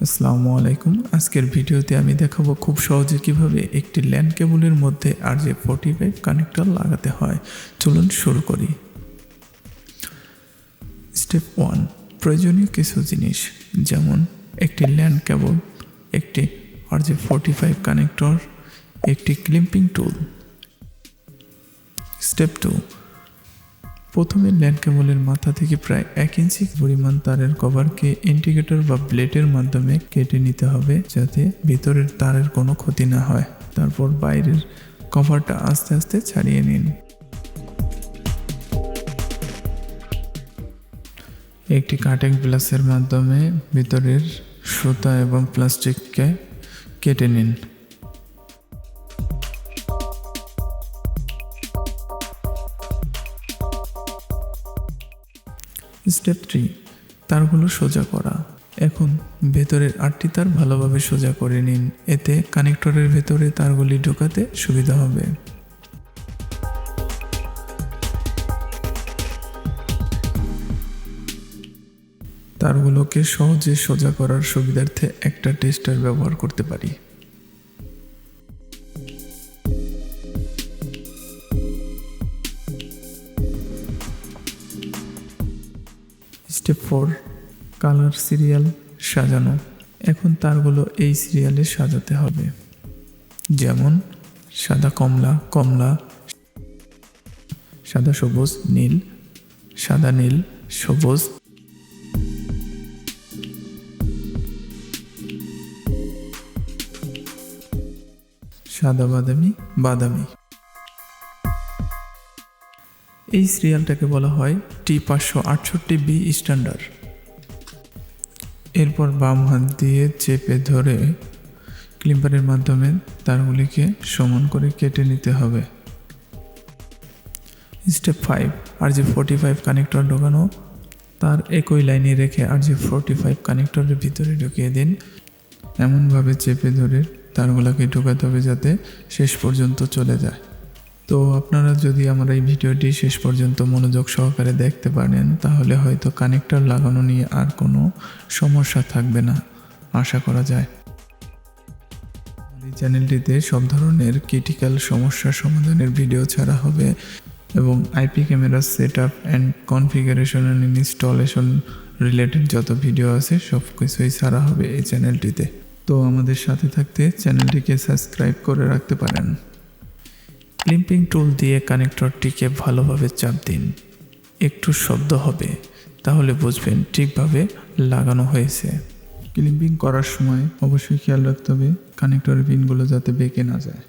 আসসালামু আলাইকুম। আজকের ভিডিওতে আমি দেখাবো খুব সহজে কিভাবে একটি ল্যান কেবলের মধ্যে RJ45 কানেক্টর লাগাতে হয়। চলুন শুরু করি। স্টেপ 1, প্রয়োজনীয় কিছু জিনিস যেমন একটি ল্যান কেবল, একটি RJ45 কানেক্টর, একটি ক্লিম্পিং টুল। স্টেপ 2, প্রথমে ল্যান কেবলের মাথা থেকে প্রায় 1 ইঞ্চি পরিমাণ তারের কভারকে ইন্ডিকেটর বা ব্লেডের মাধ্যমে কেটে নিতে হবে যাতে ভিতরের তারের কোনো ক্ষতি না হয়। তারপর বাইরের কভারটা আস্তে আস্তে ছাড়িয়ে নিন। একটি কাটিং প্লাসের মাধ্যমে ভিতরের সুতা এবং প্লাস্টিককে কেটে নিন। স্টেপ 3, তারগুলো সোজা করা। এখন ভেতরের 8টি তার ভালোভাবে সোজা করে নিন, এতে কানেক্টরের ভেতরে তারগুলি ঢোকাতে সুবিধা হবে। তারগুলোকে সহজে সোজা করার সুবিধার্থে একটা টেস্টার ব্যবহার করতে পারি। স্টেপ 4, কালার সিরিয়াল সাজানো। এখন তারগুলো এই সিরিয়ালে সাজাতে হবে, যেমন সাদা কমলা কমলা, সাদা সবুজ নীল, সাদা নীল সবুজ, সাদা বাদামি বাদামি। এই সিরিয়ালটাকে বলা হয় T568B স্ট্যান্ডার্ড। এরপর বাম হাত দিয়ে চেপে ধরে ক্লিপারের মাধ্যমে তারগুলিকে সমান করে কেটে নিতে হবে। স্টেপ 5, RJ45 কানেক্টর ঢোকানো। তার একই লাইনে রেখে RJ45 কানেক্টরের ভিতরে ঢুকিয়ে দিন। এমনভাবে চেপে ধরে তারগুলোকে ঢোকাতে হবে যাতে শেষ পর্যন্ত চলে যায়। তো আপনারা যদি আমার এই ভিডিওটি শেষ পর্যন্ত মনোযোগ সহকারে দেখতে পারেন তাহলে হয়তো কানেক্টর লাগানো নিয়ে আর কোনো সমস্যা থাকবে না আশা করা যায়। এই চ্যানেলটিতে সব ধরনের ক্রিটিক্যাল সমস্যা সমাধানের ভিডিও ছাড়া হবে এবং IP camera set up and configuration and installation related যত ভিডিও আছে সব কিছুই ছাড়া হবে এই চ্যানেলটিতে। তো আমাদের সাথে থাকতে চ্যানেলটিকে সাবস্ক্রাইব করে রাখতে পারেন। ক্লিম্পিং টুল দিয়ে কানেক্টরটিকে ভালোভাবে চাপ দিন, একটু শব্দ হবে, তাহলে বুঝবেন ঠিকভাবে লাগানো হয়েছে। ক্লিম্পিং করার সময় অবশ্যই খেয়াল রাখতে হবে কানেক্টরের পিনগুলো যাতে বেঁকে না যায়।